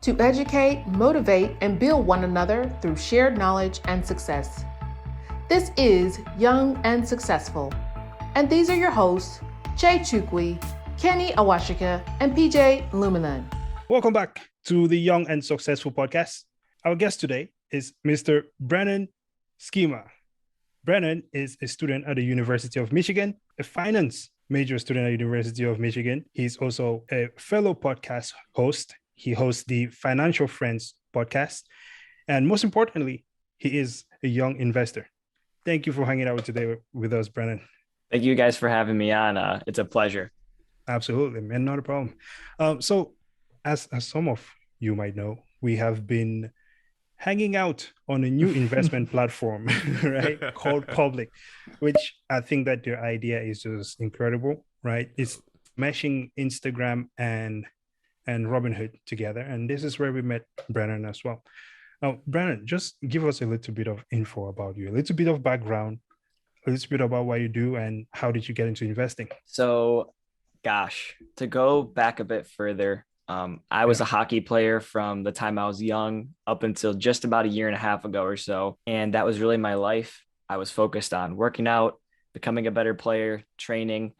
to educate, motivate, and build one another through shared knowledge and success. This is Young and Successful, and these are your hosts, Jay Chukwi, Kenny Awashika, and PJ Luminan. Welcome back to the Young and Successful podcast. Our guest today is Mr. Brennan Schema. Brennan is a student at the University of Michigan, a finance major student at the University of Michigan. He's also a fellow podcast host. He hosts the Financial Friends podcast. And most importantly, he is a young investor. Thank you for hanging out today with us, Brennan. Thank you guys for having me on. It's a pleasure. Absolutely, man. Not a problem. So as some of you might know, we have been hanging out on a new investment platform, right, called Public, which I think that their idea is just incredible, right? It's meshing Instagram and Robinhood together. And this is where we met Brennan as well. Now, Brennan, just give us a little bit of info about you, a little bit of background, a little bit about what you do and how did you get into investing? So, to go back a bit further, I was a hockey player from the time I was young up until just about a year and a half ago or so. And that was really my life. I was focused on working out, becoming a better player, training,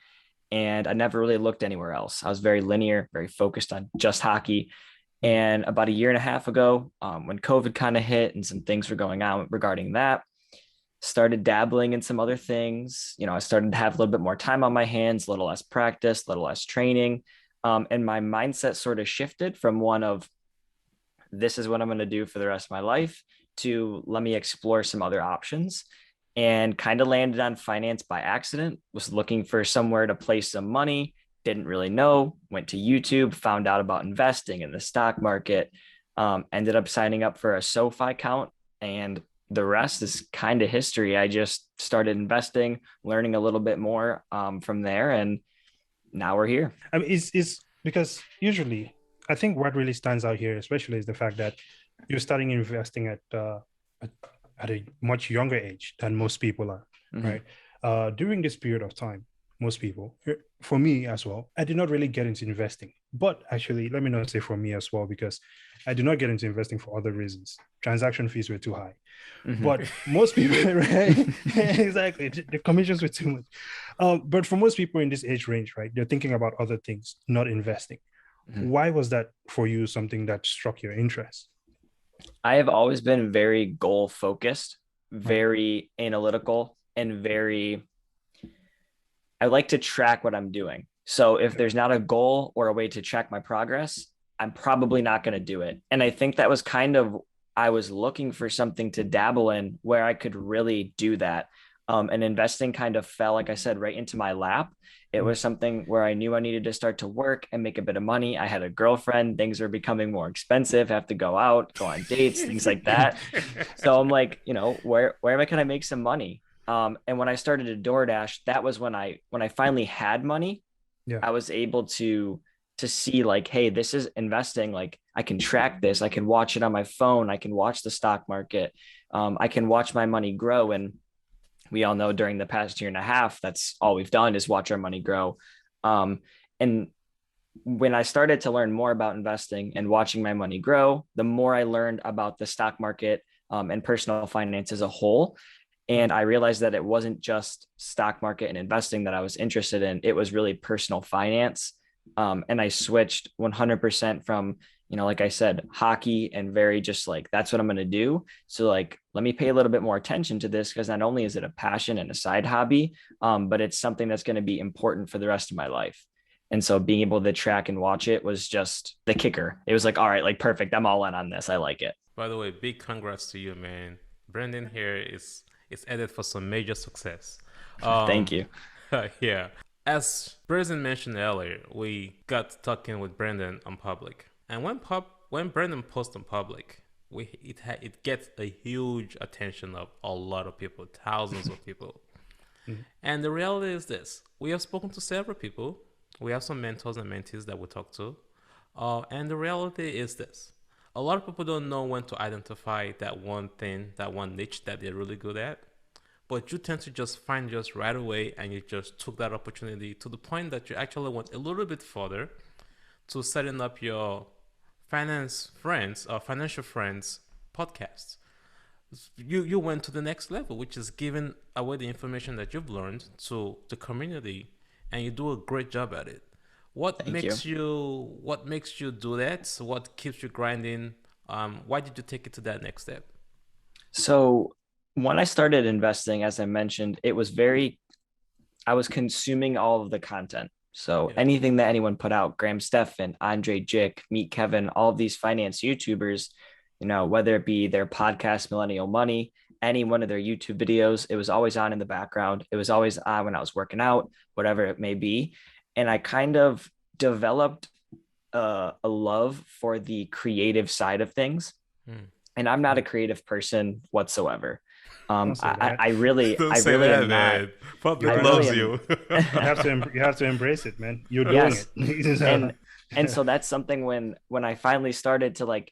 and I never really looked anywhere else. I was very linear, very focused on just hockey. And about a year and a half ago, when COVID kind of hit and some things were going on regarding that, started dabbling in some other things. I started to have a little bit more time on my hands, a little less practice, a little less training. And my mindset sort of shifted from one of this is what I'm going to do for the rest of my life to let me explore some other options, and kind of landed on finance by accident. Was looking for somewhere to place some money. Didn't really know, went to YouTube, found out about investing in the stock market, ended up signing up for a SoFi account, and the rest is kind of history. I just started investing, learning a little bit more from there, and now we're here. I mean, it's because usually I think what really stands out here, especially, is the fact that you're starting investing at a much younger age than most people are, right? During this period of time, most people, for me as well, I did not really get into investing. But actually, let me not say for me as well, because I did not get into investing for other reasons. Transaction fees were too high. But most people, right? Exactly. The commissions were too much. But for most people in this age range, right, they're thinking about other things, not investing. Why was that for you something that struck your interest? I have always been very goal focused, very analytical, and I like to track what I'm doing. So if there's not a goal or a way to track my progress, I'm probably not going to do it. And I think that was I was looking for something to dabble in where I could really do that. And investing kind of fell, like I said, right into my lap. It was something where I knew I needed to start to work and make a bit of money. I had a girlfriend, things are becoming more expensive, have to go out, go on dates, things like that. So I'm like, where can I make some money? And when I started to DoorDash, that was when I finally had money. I was able to see like, hey, this is investing. Like I can track this. I can watch it on my phone. I can watch the stock market. I can watch my money grow. And we all know during the past year and a half, that's all we've done is watch our money grow. And when I started to learn more about investing and watching my money grow, the more I learned about the stock market and personal finance as a whole. And I realized that it wasn't just stock market and investing that I was interested in. It was really personal finance. And I switched 100% from, like I said, hockey and very just like, that's what I'm going to do. So like, let me pay a little bit more attention to this, because not only is it a passion and a side hobby, but it's something that's going to be important for the rest of my life. And so being able to track and watch it was just the kicker. It was like, all right, like perfect. I'm all in on this. I like it. By the way, big congrats to you, man. Brendan here is headed for some major success. Thank you. Yeah. As Brendan mentioned earlier, we got talking with Brendan on Public. And when Brendan posts on Public, it gets a huge attention of a lot of people, thousands of people. And the reality is this. We have spoken to several people. We have some mentors and mentees that we talk to. And the reality is this. A lot of people don't know when to identify that one thing, that one niche that they're really good at. But you tend to just find just right away, and you just took that opportunity to the point that you actually went a little bit further to setting up your finance friends or financial friends podcasts. You went to the next level, which is giving away the information that you've learned to the community, and you do a great job at it. Thank you. What makes you do that? What keeps you grinding? Why did you take it to that next step? So when I started investing, as I mentioned, I was consuming all of the content. So Yeah. anything that anyone put out, Graham Stephan, Andre Jick, Meet Kevin, all of these finance YouTubers, whether it be their podcast, Millennial Money, any one of their YouTube videos, it was always on in the background. It was always on when I was working out, whatever it may be. And I kind of developed a love for the creative side of things. Hmm. And I'm not a creative person whatsoever. Don't say that. I really, Don't I say really that, am not. man. Public I loves really you. You have to embrace it, man. You're doing Yes. it. And so that's something when I finally started to like,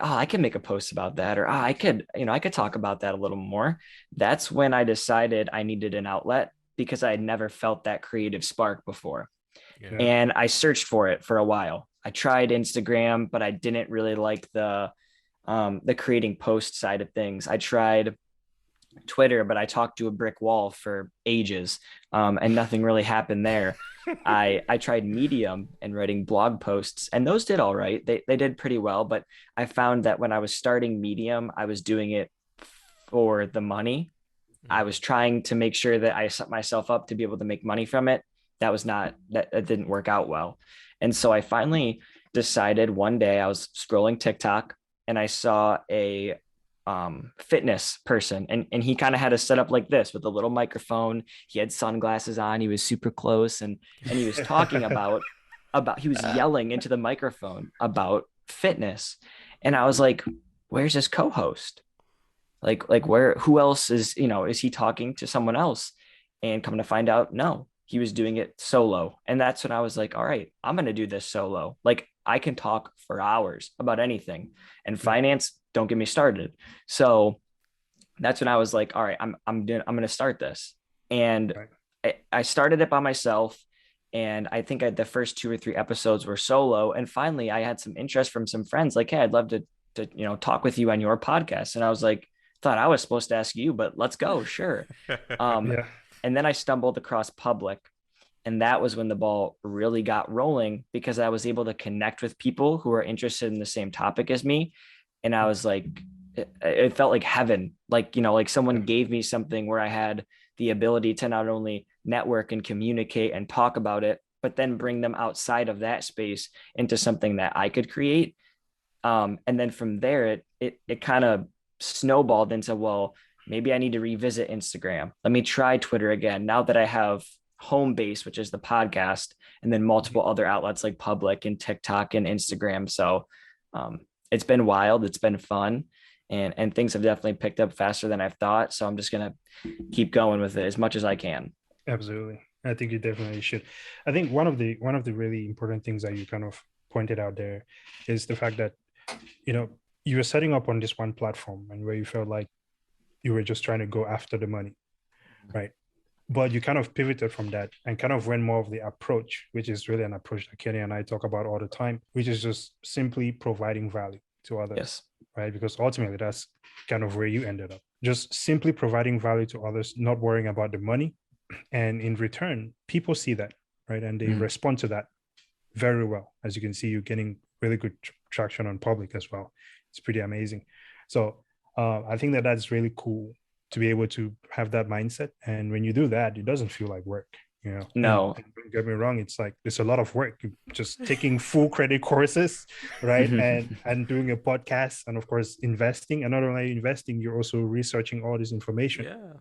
oh, I can make a post about that, or I could talk about that a little more. That's when I decided I needed an outlet because I had never felt that creative spark before. Yeah. And I searched for it for a while. I tried Instagram, but I didn't really like the creating post side of things. I tried Twitter, but I talked to a brick wall for ages, and nothing really happened there. I tried Medium and writing blog posts, and those did all right. They did pretty well, but I found that when I was starting Medium, I was doing it for the money. I was trying to make sure that I set myself up to be able to make money from it. That didn't work out well. And so I finally decided one day I was scrolling TikTok and I saw a fitness person, and he kind of had a setup like this with a little microphone. He had sunglasses on, he was super close, and he was talking about he was yelling into the microphone about fitness. And I was like, where's his co-host? Like who else is he talking to someone else? And come to find out, no, he was doing it solo. And that's when I was like, all right, I'm going to do this solo. Like I can talk for hours about anything, and finance, don't get me started. So that's when I was like, all right, I'm going to start this. And I started it by myself. And I think the first 2 or 3 episodes were solo. And finally I had some interest from some friends like, hey, I'd love to talk with you on your podcast. And I was like, thought I was supposed to ask you, but let's go. Sure. Yeah. And then I stumbled across Public, and that was when the ball really got rolling because I was able to connect with people who are interested in the same topic as me. And I was like, it felt like heaven, like someone gave me something where I had the ability to not only network and communicate and talk about it, but then bring them outside of that space into something that I could create. And then from there, it kind of snowballed into, well, maybe I need to revisit Instagram. Let me try Twitter again. Now that I have home base, which is the podcast, and then multiple other outlets like Public and TikTok and Instagram. So it's been wild. It's been fun. And things have definitely picked up faster than I've thought. So I'm just going to keep going with it as much as I can. Absolutely. I think you definitely should. I think one of the really important things that you kind of pointed out there is the fact that, you were setting up on this one platform and where you felt like you were just trying to go after the money, right? But you kind of pivoted from that and kind of went more of the approach, which is really an approach that Kenny and I talk about all the time, which is just simply providing value to others, Yes. right? Because ultimately that's kind of where you ended up. Just simply providing value to others, not worrying about the money. And in return, people see that, right? And they respond to that very well. As you can see, you're getting really good traction on Public as well. It's pretty amazing. So I think that that's really cool to be able to have that mindset. And when you do that, it doesn't feel like work, No. And don't get me wrong, it's like it's a lot of work. You're just taking full credit courses, right? and doing a podcast, and of course investing. And not only investing, you're also researching all this information,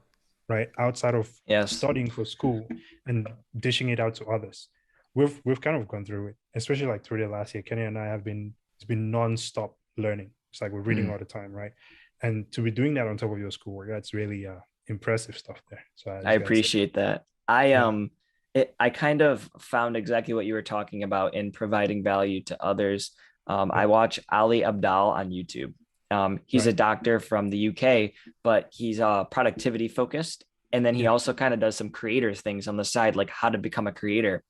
right? Outside of studying for school and dishing it out to others. We've kind of gone through it, especially like through the last year. Kenny and I it's been non-stop learning. It's like we're reading all the time, right? And to be doing that on top of your schoolwork, that's really impressive stuff there. So I appreciate that. I kind of found exactly what you were talking about in providing value to others. I watch Ali Abdal on YouTube. He's a doctor from the UK, but he's productivity focused. And then he also kind of does some creator things on the side, like how to become a creator.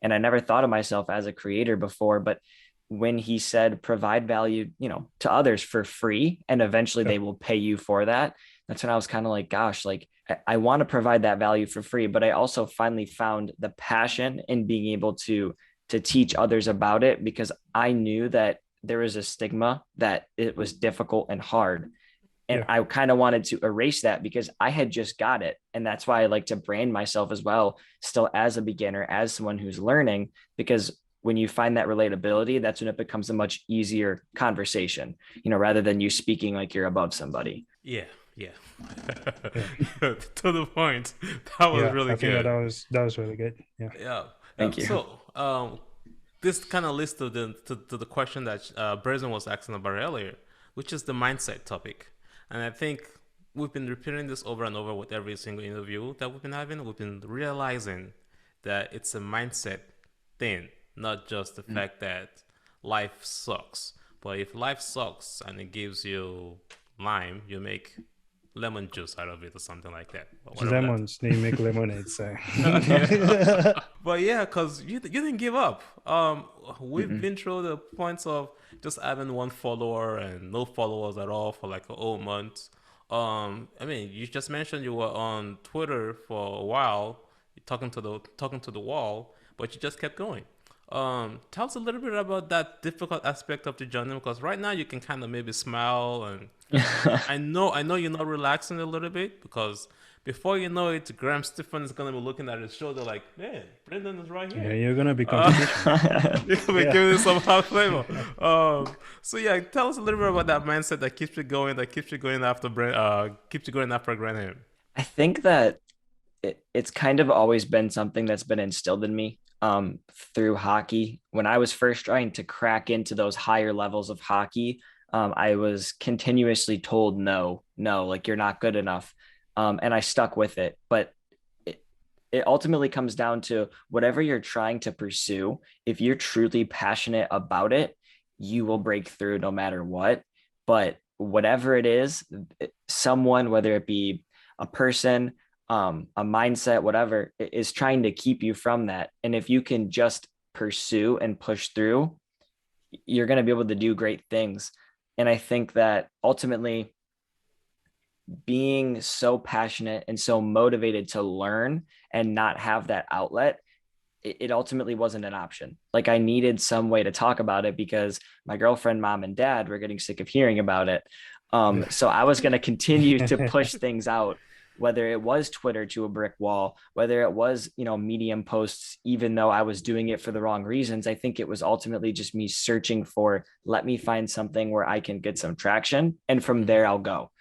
And I never thought of myself as a creator before, but when he said provide value, to others for free, and eventually they will pay you for that. That's when I was kind of like, gosh, like I want to provide that value for free, but I also finally found the passion in being able to teach others about it, because I knew that there was a stigma that it was difficult and hard. And I kind of wanted to erase that because I had just got it. And that's why I like to brand myself as well, still as a beginner, as someone who's learning, because when you find that relatability, that's when it becomes a much easier conversation, rather than you speaking like you're above somebody. Yeah. To the point. That was really good. That was really good. Yeah. Thank you. So, this kind of leads to the question that Brazen was asking about earlier, which is the mindset topic. And I think we've been repeating this over and over with every single interview that we've been having. We've been realizing that it's a mindset thing, not just the fact that life sucks. But if life sucks and it gives you lime, you make lemon juice out of it or something like that. Lemons, they make lemonade. So. But yeah, because you didn't give up. We've been through the points of just having one follower and no followers at all for like a whole month. I mean, you just mentioned you were on Twitter for a while, talking to the wall, but you just kept going. Tell us a little bit about that difficult aspect of the journey, because right now you can kind of maybe smile, and I know you're not relaxing a little bit, because before you know it, Graham Stephan is gonna be looking at his shoulder like, man, Brendan is right here. Yeah, you're gonna be competition. You're gonna be giving some hot flavor. So yeah, tell us a little bit about that mindset that keeps you going, after Graham. I think that it's kind of always been something that's been instilled in me through hockey. When I was first trying to crack into those higher levels of hockey, I was continuously told no, like you're not good enough. And I stuck with it. But it ultimately comes down to whatever you're trying to pursue. If you're truly passionate about it, you will break through no matter what. But whatever it is, someone, whether it be a person, a mindset, whatever, is trying to keep you from that. And if you can just pursue and push through, you're going to be able to do great things. And I think that ultimately, being so passionate and so motivated to learn and not have that outlet, it ultimately wasn't an option. Like I needed some way to talk about it because my girlfriend, mom, and dad were getting sick of hearing about it. So I was going to continue to push things out, whether it was Twitter to a brick wall, whether it was, Medium posts, even though I was doing it for the wrong reasons. I think it was ultimately just me searching for, let me find something where I can get some traction. And from there, I'll go.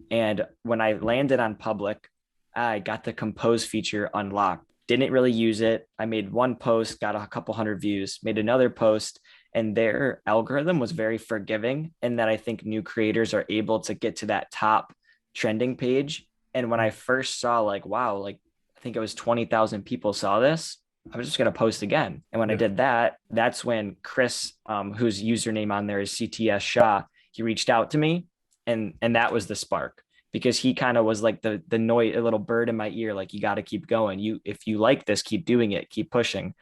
And when I landed on Public, I got the compose feature unlocked. Didn't really use it. I made one post, got a couple hundred views, made another post, and their algorithm was very forgiving in that I think new creators are able to get to that top trending page. And when I first saw wow, I think it was 20,000 people saw this, I was just going to post again. And when I did that, that's when Chris, whose username on there is CTS Shah, he reached out to me. And that was the spark, because he kind of was like the noise, a little bird in my ear, like, you got to keep going. If you like this, keep doing it, keep pushing.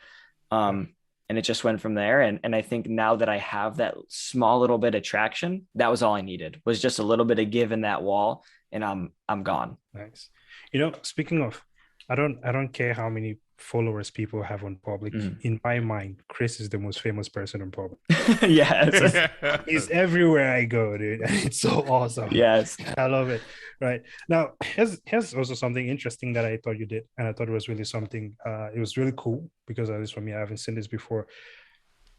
And it just went from there. And I think now that I have that small little bit of traction, that was all I needed, was just a little bit of give in that wall, and I'm gone. Nice. Speaking of, I don't care how many followers people have on Public. In my mind, Chris is the most famous person on Public. Yes. He's everywhere I go, dude. It's so awesome. Yes. I love it. Right. Now, here's also something interesting that I thought you did, and I thought it was really something, it was really cool, because at least for me, I haven't seen this before.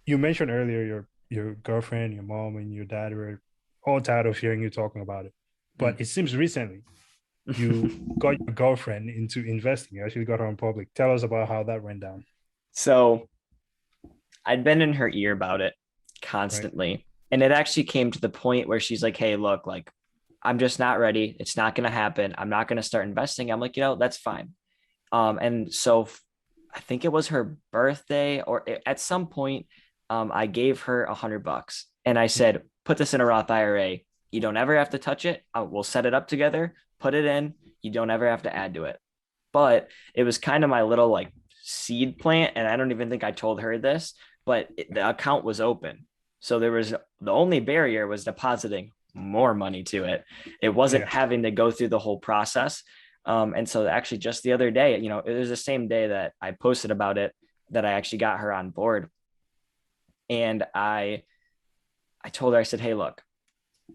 You mentioned earlier your girlfriend, your mom, and your dad were all tired of hearing you talking about it. But it seems recently you got your girlfriend into investing. You actually got her on Public. Tell us about how that went down. So I'd been in her ear about it constantly. Right. And it actually came to the point where she's like, hey, look, I'm just not ready. It's not going to happen. I'm not going to start investing. I'm like, that's fine. And so I think it was her birthday, or at some point, I gave her $100 and I said, put this in a Roth IRA. You don't ever have to touch it. We'll set it up together, put it in. You don't ever have to add to it. But it was kind of my little seed plant. And I don't even think I told her this, but the account was open. So there was the only barrier was depositing more money to it. It wasn't having to go through the whole process. And so actually just the other day, you know, it was the same day that I posted about it that I actually got her on board. And I told her, I said, hey, look,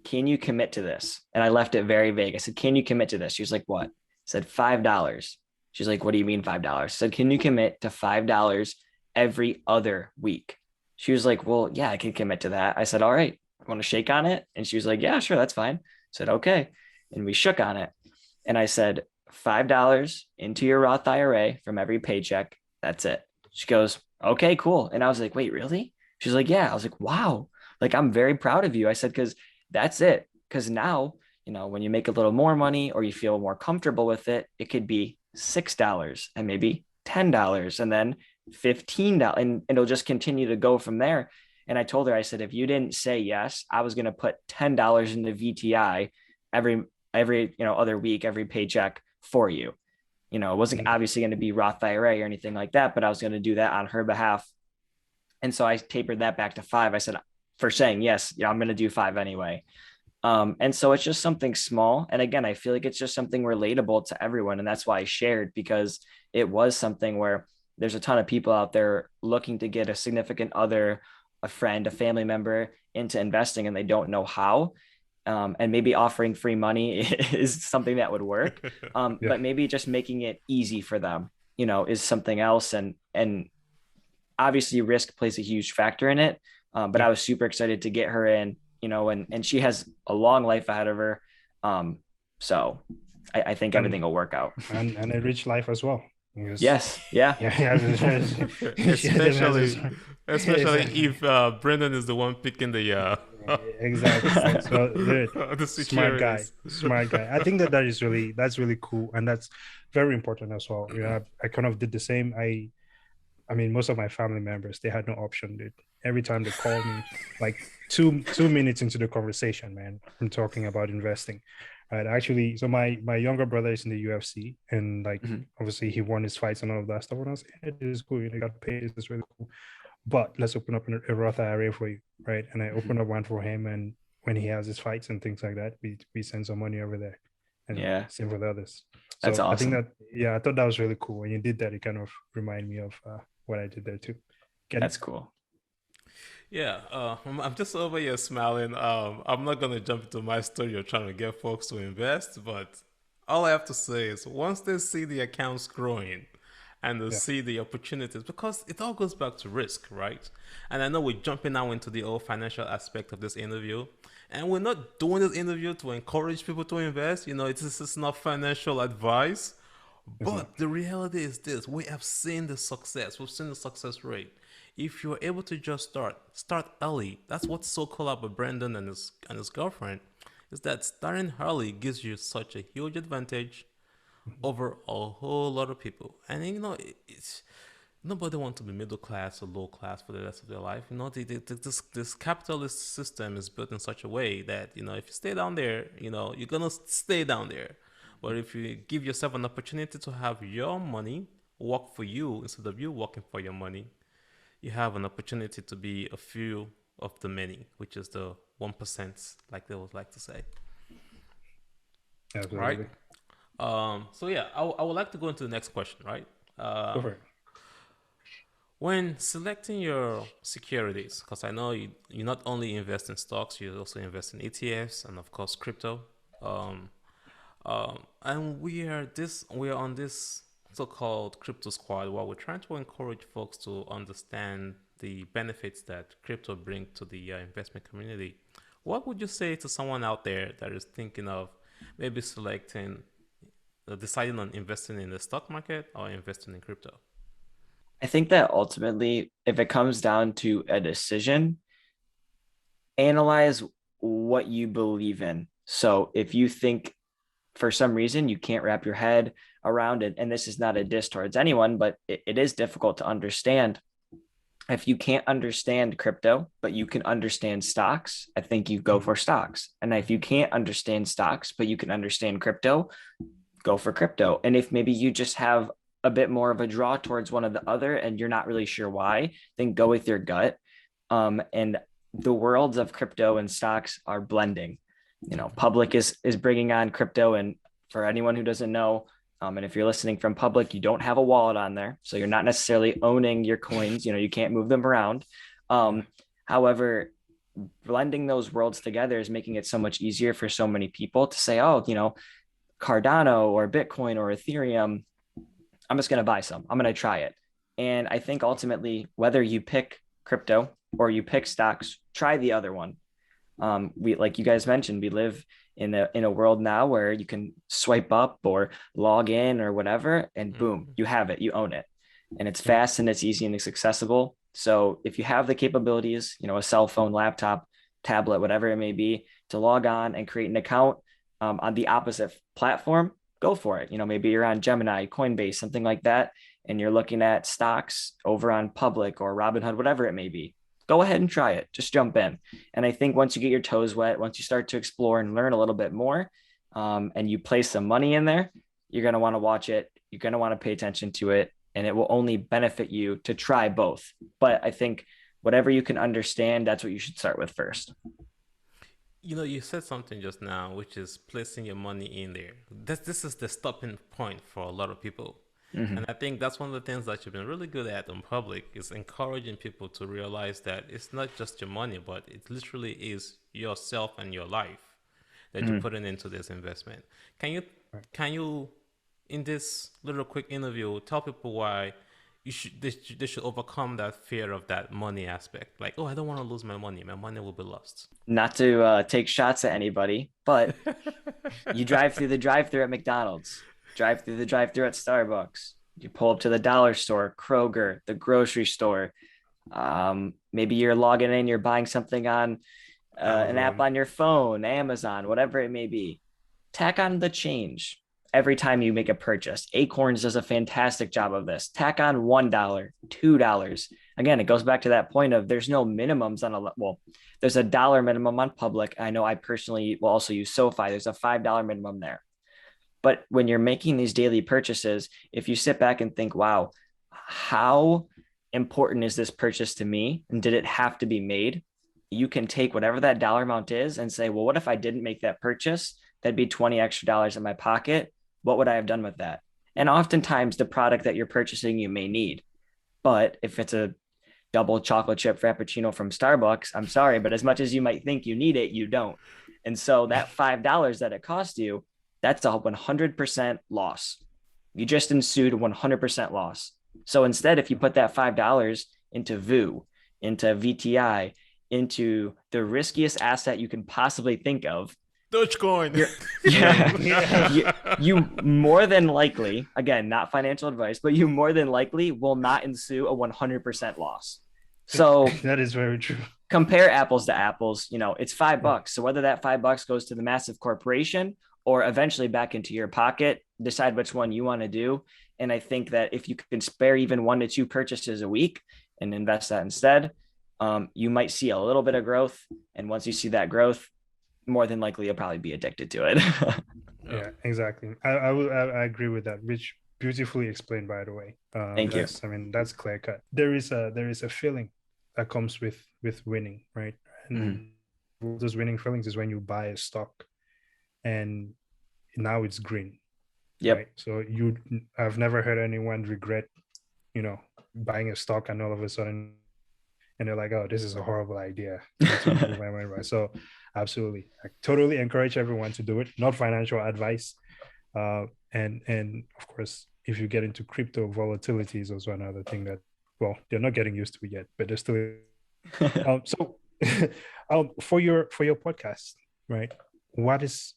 can you commit to this? And I left it very vague. I said, can you commit to this? She was like, what? I said, $5. She's like, what do you mean $5? I said, can you commit to $5 every other week? She was like, well, yeah, I can commit to that. I said, all right, want to shake on it? And she was like, yeah, sure, that's fine. I said, okay. And we shook on it. And I said, $5 into your Roth IRA from every paycheck. That's it. She goes, okay, cool. And I was like, wait, really? She's like, yeah. I was like, wow. Like, I'm very proud of you. I said, because that's it. Because now, you know, when you make a little more money or you feel more comfortable with it, it could be $6 and maybe $10 and then $15. And it'll just continue to go from there. And I told her, I said, if you didn't say yes, I was going to put $10 into VTI every, you know, other week, every paycheck for you. You know, it wasn't obviously going to be Roth IRA or anything like that, but I was going to do that on her behalf. And so I tapered that back to 5. I said, for saying yes, yeah, I'm going to do 5 anyway. And so it's just something small. And again, I feel like it's just something relatable to everyone. And that's why I shared, because it was something where there's a ton of people out there looking to get a significant other, a friend, a family member into investing, and they don't know how. And maybe offering free money is something that would work. But maybe just making it easy for them, you know, is something else. And obviously risk plays a huge factor in it. But I was super excited to get her in, you know, and she has a long life ahead of her. So I think everything will work out. And a rich life as well. Yes. Yeah. Especially if Brendan is the one picking the exactly. So the smart guy. I think that's really cool, and that's very important as well. You know, I kind of did the same. I mean, most of my family members, they had no option, dude. Every time they called me, like two minutes into the conversation, man, I'm talking about investing. Right. Actually, so my younger brother is in the UFC, and like obviously he won his fights and all of that stuff. And I was like, hey, this is cool. You know, got paid. This is really cool. But let's open up a Roth IRA for you, right? And I opened up one for him, and when he has his fights and things like that, we send some money over there. And same with others. So that's awesome. I think that I thought that was really cool. When you did that, it kind of reminded me of what I did there too. That's cool. Yeah, I'm just over here smiling. I'm not gonna jump into my story of trying to get folks to invest, but all I have to say is once they see the accounts growing and they see the opportunities, because it all goes back to risk, right? And I know we're jumping now into the whole financial aspect of this interview, and we're not doing this interview to encourage people to invest. You know, it's not financial advice, but the reality is this: we have seen the success. We've seen the success rate. If you're able to just start early, that's what's so cool about Brendan and his girlfriend, is that starting early gives you such a huge advantage over a whole lot of people. And you know, it's nobody wants to be middle class or low class for the rest of their life. You know, this capitalist system is built in such a way that, you know, if you stay down there, you know, you're gonna stay down there. But if you give yourself an opportunity to have your money work for you instead of you working for your money, you have an opportunity to be a few of the many, which is the 1%, like they would like to say. Absolutely. Right? So yeah, I would like to go into the next question, right? Go for it. When selecting your securities, because I know you not only invest in stocks, you also invest in ETFs and of course crypto. And we are on this so-called crypto squad, where we're trying to encourage folks to understand the benefits that crypto bring to the investment community. What would you say to someone out there that is thinking of maybe deciding on investing in the stock market or investing in crypto? I think that ultimately, if it comes down to a decision, analyze what you believe in. So if you think for some reason you can't wrap your head around it, and this is not a diss towards anyone, but it is difficult to understand. If you can't understand crypto, but you can understand stocks, I think you go for stocks. And if you can't understand stocks, but you can understand crypto, go for crypto. And if maybe you just have a bit more of a draw towards one or the other and you're not really sure why, then go with your gut. And the worlds of crypto and stocks are blending. Public is bringing on crypto, and for anyone who doesn't know, and if you're listening from Public, you don't have a wallet on there, so you're not necessarily owning your coins. You can't move them around. However, blending those worlds together is making it so much easier for so many people to say, oh, Cardano or Bitcoin or Ethereum, I'm just going to buy some. I'm going to try it. And I think ultimately, whether you pick crypto or you pick stocks, try the other one. We, like you guys mentioned, we live in a world now where you can swipe up or log in or whatever, and boom, you have it, you own it. And it's fast and it's easy and it's accessible. So if you have the capabilities, a cell phone, laptop, tablet, whatever it may be, to log on and create an account on the opposite platform, go for it. Maybe you're on Gemini, Coinbase, something like that, and you're looking at stocks over on Public or Robinhood, whatever it may be. Go ahead and try it. Just jump in. And I think once you get your toes wet, once you start to explore and learn a little bit more, and you place some money in there, you're going to want to watch it. You're going to want to pay attention to it, and it will only benefit you to try both. But I think whatever you can understand, that's what you should start with first. You said something just now, which is placing your money in there. This is the stopping point for a lot of people. And I think that's one of the things that you've been really good at in Public, is encouraging people to realize that it's not just your money, but it literally is yourself and your life that you're putting into this investment. Can you, in this little quick interview, tell people why they should overcome that fear of that money aspect? Like, I don't want to lose my money. My money will be lost. Not to take shots at anybody, but you drive through the drive-thru at McDonald's. Drive through the drive-thru at Starbucks. You pull up to the dollar store, Kroger, the grocery store. Maybe you're logging in, you're buying something on an app on your phone, Amazon, whatever it may be. Tack on the change every time you make a purchase. Acorns does a fantastic job of this. Tack on $1, $2. Again, it goes back to that point of there's no minimums on there's $1 minimum on Public. I know I personally will also use SoFi. There's a $5 minimum there. But when you're making these daily purchases, if you sit back and think, wow, how important is this purchase to me? And did it have to be made? You can take whatever that dollar amount is and say, well, what if I didn't make that purchase? That'd be $20 extra in my pocket. What would I have done with that? And oftentimes the product that you're purchasing, you may need. But if it's a double chocolate chip Frappuccino from Starbucks, I'm sorry, but as much as you might think you need it, you don't. And so that $5 that it cost you, that's a 100% loss. You just ensued a 100% loss. So instead, if you put that $5 into VU, into VTI, into the riskiest asset you can possibly think of, Dogecoin. You more than likely, again, not financial advice, but you more than likely will not ensue a 100% loss. So that is very true. Compare apples to apples. It's $5. So whether that $5 goes to the massive corporation or eventually back into your pocket, decide which one you want to do. And I think that if you can spare even 1 to 2 purchases a week and invest that instead, you might see a little bit of growth. And once you see that growth, more than likely you'll probably be addicted to it. Yeah, exactly. I agree with that, which beautifully explained, by the way. Thank you. I mean, that's clear cut. There is a feeling that comes with winning, right? And those winning feelings is when you buy a stock and now it's green. Yep. Right? So I've never heard anyone regret, buying a stock and all of a sudden, and they're like, oh, this is a horrible idea. So absolutely, I totally encourage everyone to do it. Not financial advice. And of course, if you get into crypto, volatility is also another thing that, they're not getting used to it yet, but they're still. For your podcast, right? What is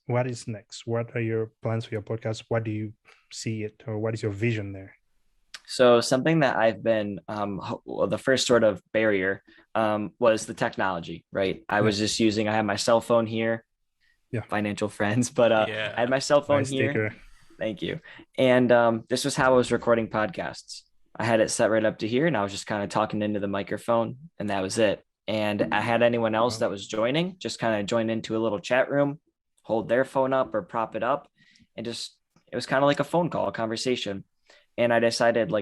next? What are your plans for your podcast? What do you see it, or what is your vision there? So something that I've been, the first sort of barrier was the technology, right? I had my cell phone here, financial friends, but I had my cell phone here. Sticker. Thank you. And this was how I was recording podcasts. I had it set right up to here, and I was just kind of talking into the microphone, and that was it. And I had anyone else that was joining, just kind of join into a little chat room, hold their phone up or prop it up, and it was kind of like a phone call, a conversation. And I decided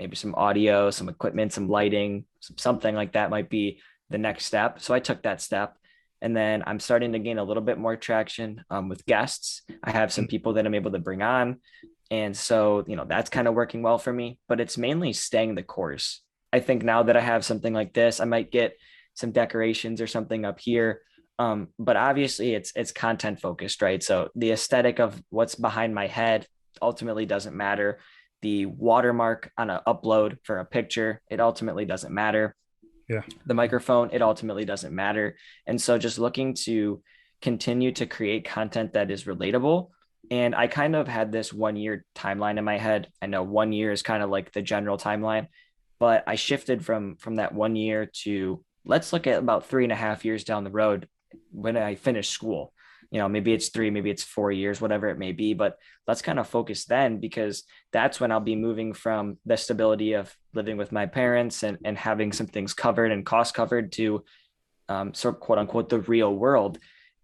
maybe some audio, some equipment, some lighting, something like that might be the next step. So I took that step. And then I'm starting to gain a little bit more traction with guests. I have some people that I'm able to bring on. And so, that's kind of working well for me, but it's mainly staying the course. I think now that I have something like this, I might get some decorations or something up here. But obviously it's content focused, right? So the aesthetic of what's behind my head ultimately doesn't matter. The watermark on an upload for a picture, it ultimately doesn't matter. Yeah. The microphone, it ultimately doesn't matter. And so just looking to continue to create content that is relatable. And I kind of had this 1 year timeline in my head. I know 1 year is kind of like the general timeline, but I shifted from that 1 year to let's look at about 3.5 years down the road when I finish school. Maybe it's 3, maybe it's 4 years, whatever it may be, but let's kind of focus then, because that's when I'll be moving from the stability of living with my parents and having some things covered and cost covered to sort of quote unquote the real world.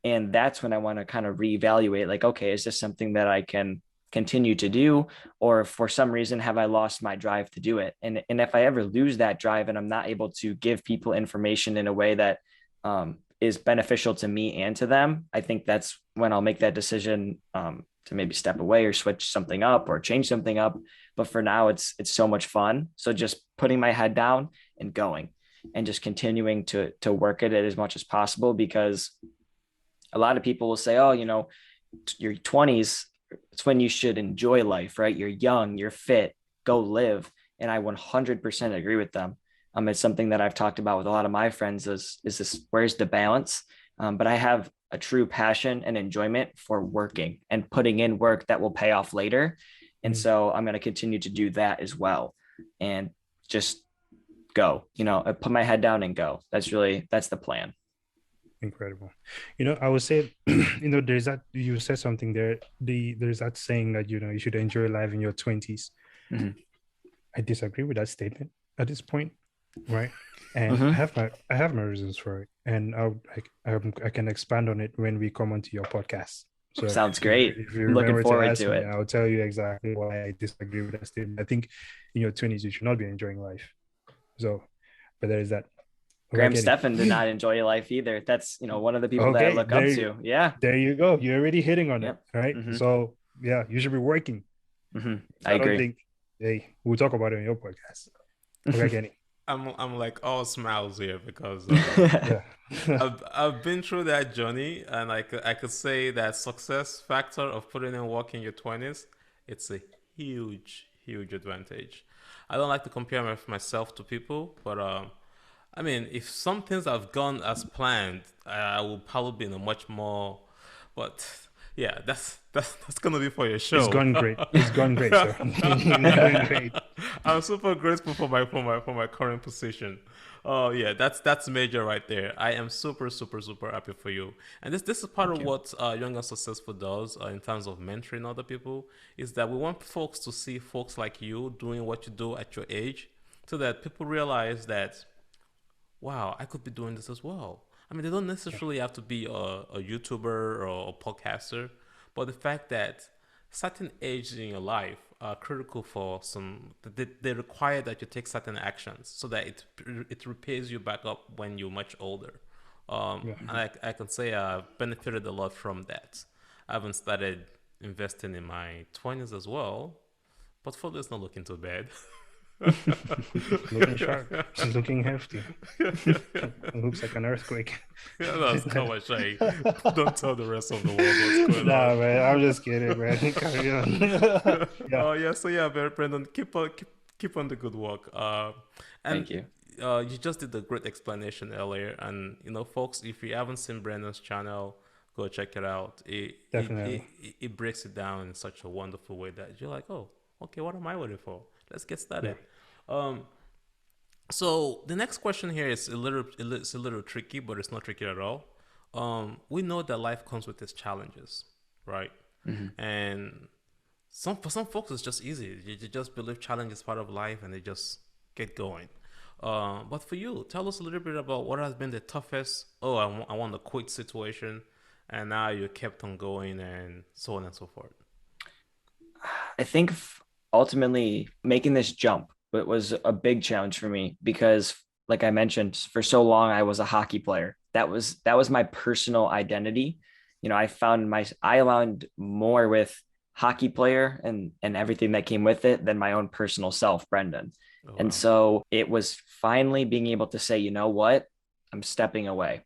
And that's when I want to kind of reevaluate, like, okay, is this something that I can continue to do, or for some reason have I lost my drive to do it? And if I ever lose that drive and I'm not able to give people information in a way that is beneficial to me and to them, I think that's when I'll make that decision to maybe step away or switch something up or change something up. But for now, it's so much fun. So just putting my head down and going and just continuing to work at it as much as possible, because a lot of people will say, oh, your 20s, it's when you should enjoy life, right? You're young, you're fit, go live. And I 100% agree with them. It's something that I've talked about with a lot of my friends is this, where's the balance? But I have a true passion and enjoyment for working and putting in work that will pay off later. And so I'm going to continue to do that as well. And just go, I put my head down and go. That's the plan. Incredible. I would say, there's that, you said something there, there's that saying that, you should enjoy life in your 20s. Mm-hmm. I disagree with that statement at this point, right? And I have my reasons for it, and I can expand on it when we come onto your podcast. So sounds great. If you I'm looking forward to it. I'll tell you exactly why I disagree with that statement. I think in your 20s you should not be enjoying life. So, but there is that. Graham Stephan did not enjoy life either. That's one of the people that I look up to. Yeah. There you go. You're already hitting on it, right? Mm-hmm. So yeah, you should be working. Mm-hmm. I agree. We'll talk about it on your podcast. Okay, Kenny. I'm like all smiles here because I've been through that journey, and I could say that success factor of putting in work in your 20s, it's a huge advantage. I don't like to compare myself to people, but I mean, if some things have gone as planned, I will probably be in a much more, but yeah, that's gonna be for your show. It's gone great. It's gone great, sir. It's going great. I'm super grateful for my current position. Oh yeah, that's major right there. I am super happy for you. And this is part of what Young and Successful does in terms of mentoring other people, is that we want folks to see folks like you doing what you do at your age, so that people realize that, wow, I could be doing this as well. I mean, they don't necessarily have to be a YouTuber or a podcaster, but the fact that certain ages in your life are critical for they require that you take certain actions so that it repays you back up when you're much older. And I can say I've benefited a lot from that. I haven't started investing in my 20s as well, but portfolio's not looking too bad. Looking sharp. She's looking hefty. It looks like an earthquake. Yeah, that's how much don't tell the rest of the world what's going on. Nah, man, I'm just kidding, man. Carry on. Oh yeah, so yeah, Brendan, keep on the good work. And thank you. You just did a great explanation earlier, and folks, if you haven't seen Brendan's channel, go check it out. Definitely. It breaks it down in such a wonderful way that you're like, oh, okay, what am I waiting for? Let's get started. Yeah. So the next question here is a little tricky, but it's not tricky at all. We know that life comes with its challenges, right? Mm-hmm. And for some folks, it's just easy. You just believe challenge is part of life, and they just get going. But for you, tell us a little bit about what has been the toughest. Oh, I want to quit situation, and now you kept on going, and so on and so forth. I think ultimately making this jump was a big challenge for me, because like I mentioned, for so long I was a hockey player. That was my personal identity. I aligned more with hockey player and everything that came with it than my own personal self, Brendan. Oh, And wow. so it was finally being able to say, you know what, I'm stepping away.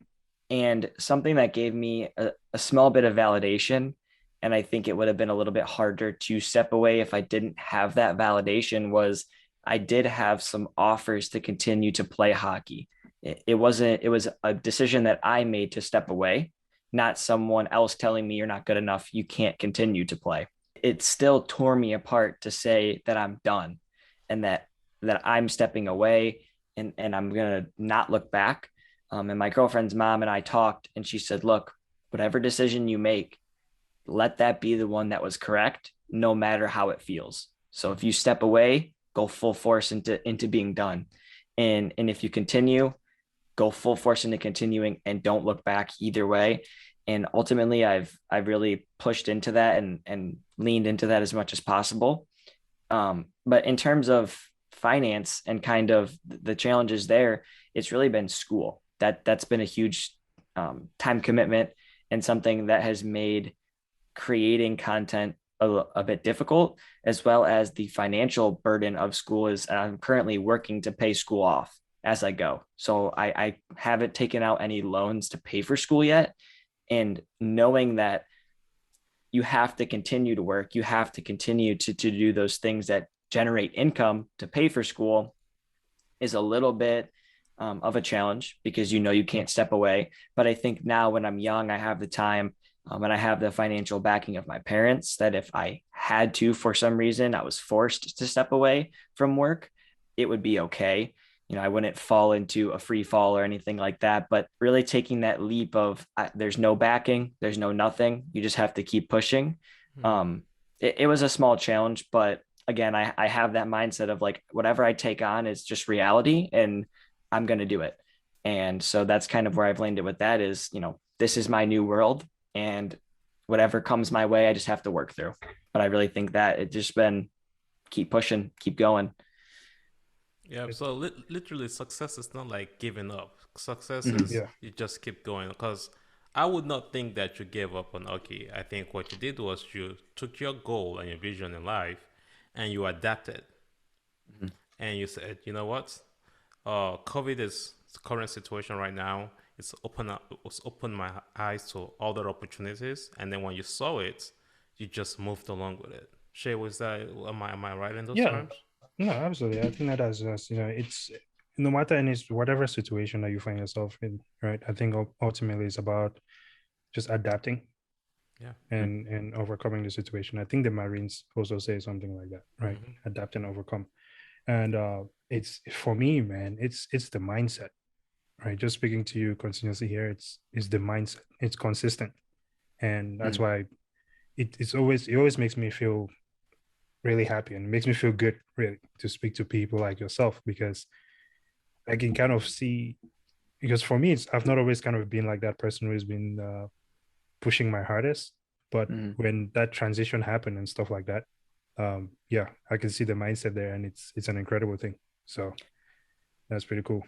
And something that gave me a small bit of validation, and I think it would have been a little bit harder to step away if I didn't have that validation, was I did have some offers to continue to play hockey. It was a decision that I made to step away, not someone else telling me you're not good enough, you can't continue to play. It still tore me apart to say that I'm done and that I'm stepping away, and I'm gonna not look back. And my girlfriend's mom and I talked, and she said, look, whatever decision you make, let that be the one that was correct, no matter how it feels. So if you step away, go full force into being done. And if you continue, go full force into continuing and don't look back either way. And ultimately I've really pushed into that and leaned into that as much as possible. But in terms of finance and kind of the challenges there, it's really been school. That's been a huge time commitment and something that has made creating content a bit difficult, as well as the financial burden of school. Is I'm currently working to pay school off as I go. So I haven't taken out any loans to pay for school yet. And knowing that you have to continue to work, you have to continue to do those things that generate income to pay for school is a little bit of a challenge, because you can't step away. But I think now when I'm young, I have the time, and I have the financial backing of my parents, that if I had to, for some reason, I was forced to step away from work, it would be okay. I wouldn't fall into a free fall or anything like that, but really taking that leap of there's no backing, there's no nothing. You just have to keep pushing. It was a small challenge, but again, I have that mindset of like, whatever I take on is just reality and I'm going to do it. And so that's kind of where I've landed with that is, this is my new world, and whatever comes my way, I just have to work through. But I really think that it just been keep pushing, keep going. Yeah, so literally, success is not like giving up. Success Mhm. is Yeah. you just keep going. Because I would not think that you gave up on hockey. I think what you did was you took your goal and your vision in life, and you adapted. Mhm. And you said, you know what? COVID is the current situation right now. It's opened my eyes to other opportunities, and then when you saw it, you just moved along with it. Shay, was that am I right in those Yeah. terms? No, absolutely. I think that as it's no matter in whatever situation that you find yourself in, right? I think ultimately it's about just adapting Yeah. Mhm. and overcoming the situation. I think the Marines also say something like that, right? Hmm. Adapt and overcome. And it's for me, man, it's the mindset, right? Just speaking to you continuously here, it's the mindset. It's consistent. And that's Mhm. why it always makes me feel really happy and it makes me feel good really to speak to people like yourself, because I can kind of see, because for me I've not always kind of been like that person who's been pushing my hardest, but Mhm. when that transition happened and stuff like that, yeah, I can see the mindset there, and it's an incredible thing. So that's pretty cool.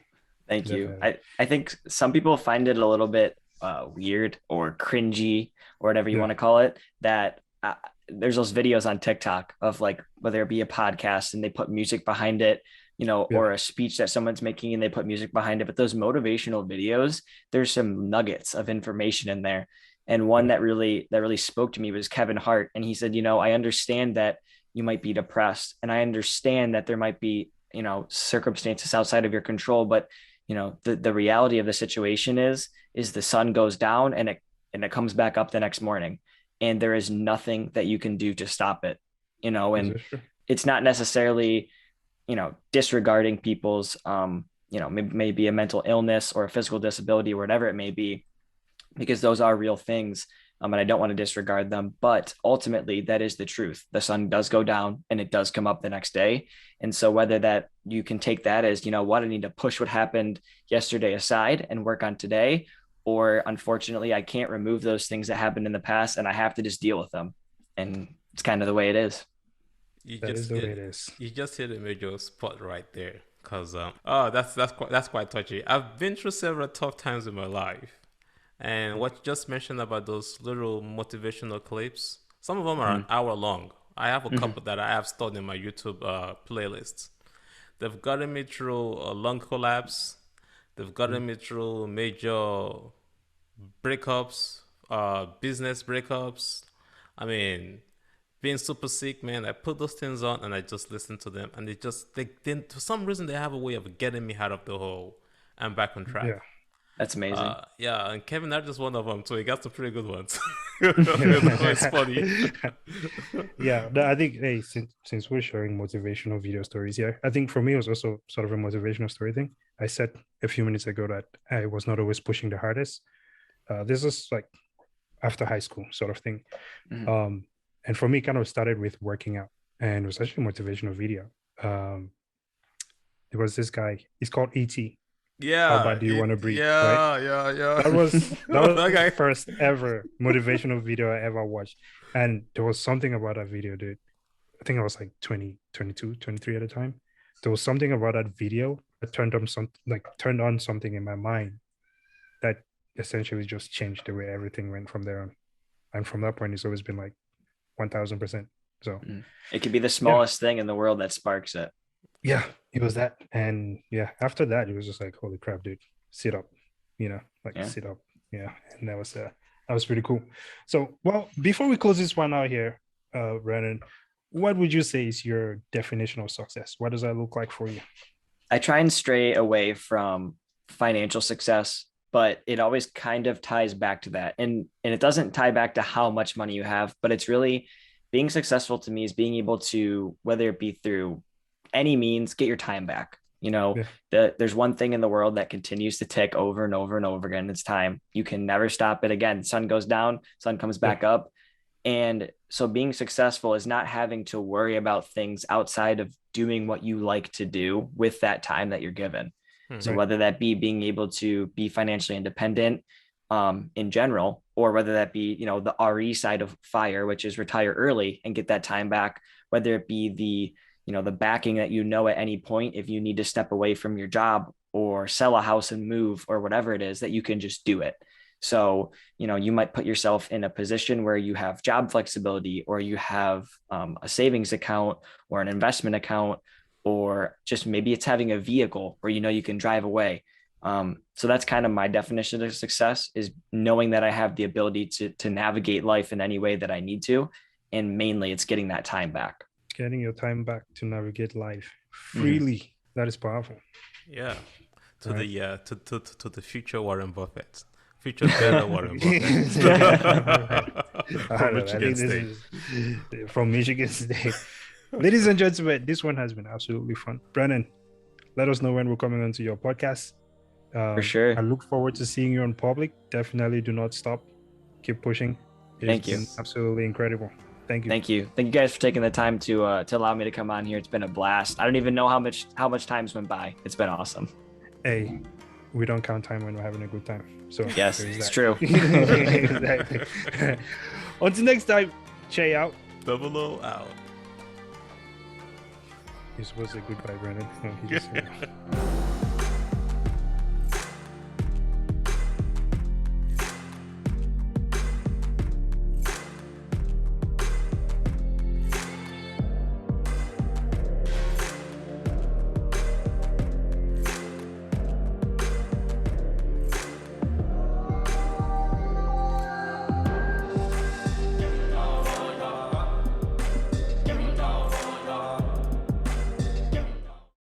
Thank you. Definitely. I think some people find it a little bit weird or cringy or whatever you Yeah. want to call it. That there's those videos on TikTok of like whether it be a podcast and they put music behind it, Yeah. or a speech that someone's making and they put music behind it. But those motivational videos, there's some nuggets of information in there. And one Yeah. that really spoke to me was Kevin Hart, and he said, I understand that you might be depressed, and I understand that there might be circumstances outside of your control, but the reality of the situation is the sun goes down and it comes back up the next morning, and there is nothing that you can do to stop it. This And is true. it's not necessarily disregarding people's maybe a mental illness or a physical disability or whatever it may be, because those are real things. And I don't want to disregard them, but ultimately that is the truth. The sun does go down and it does come up the next day. And so whether that you can take that as, what, I need to push what happened yesterday aside and work on today, or unfortunately, I can't remove those things that happened in the past and I have to just deal with them. And it's kind of the way it is. You That is just the way hit it is. you just hit a major spot right there. Cause that's quite touchy. I've been through several tough times in my life, and what you just mentioned about those little motivational clips, some of them are an hour long. I have a couple that I have stored in my YouTube playlists. They've gotten me through a lung collapse. They've gotten me through major breakups, business breakups. I mean, being super sick, man. I put those things on and I just listen to them, and they for some reason they have a way of getting me out of the hole and back on track. Yeah. That's amazing. Yeah, and Kevin Hart is one of them too. He got some pretty good ones. It's funny. Yeah, I think, hey, since we're sharing motivational video stories here, I think for me it was also sort of a motivational story thing. I said a few minutes ago that I was not always pushing the hardest. This is like after high school sort of thing. And for me, it kind of started with working out, and it was actually a motivational video. There was this guy, he's called E.T. Yeah. How bad do you want to breathe? Yeah, right? yeah. That was That guy. the first ever motivational video I ever watched. And there was something about that video, dude. I think I was like 20, 22, 23 at the time. There was something about that video that turned on something in my mind that essentially just changed the way everything went from there on. And from that point, it's always been like 1000%. So it could be the smallest thing in the world that sparks it. Yeah, it was that. And yeah, after that, it was just like, holy crap, dude, sit up, sit up. Yeah. And that was pretty cool. So, well, before we close this one out here, Brandon, what would you say is your definition of success? What does that look like for you? I try and stray away from financial success, but it always kind of ties back to that. And it doesn't tie back to how much money you have, but it's really being successful to me is being able to, whether it be through any means, get your time back. There's one thing in the world that continues to tick over and over and over again. It's time. You can never stop it again. Sun goes down, sun comes back up. And so being successful is not having to worry about things outside of doing what you like to do with that time that you're given. So whether that be being able to be financially independent in general, or whether that be, the RE side of FIRE, which is retire early and get that time back, whether it be the backing that, at any point, if you need to step away from your job or sell a house and move or whatever it is, that you can just do it. So, you might put yourself in a position where you have job flexibility, or you have a savings account or an investment account, or just maybe it's having a vehicle where, you can drive away. So that's kind of my definition of success, is knowing that I have the ability to navigate life in any way that I need to. And mainly it's getting that time back. Getting your time back to navigate life freely. That is powerful. Yeah. To the future Warren Buffett. Future better Warren Buffett. From Michigan State. From Michigan State. Ladies and gentlemen, this one has been absolutely fun. Brandon, let us know when we're coming onto your podcast. For sure. I look forward to seeing you in public. Definitely do not stop. Keep pushing. Thank you. Absolutely incredible. Thank you. Thank you. Thank you guys for taking the time to allow me to come on here. It's been a blast. I don't even know how much time's went by. It's been awesome. Hey, we don't count time when we're having a good time. So yes, it's true. Exactly. Until next time, Che out. 00 out. You're supposed to say goodbye, Brandon. No, he just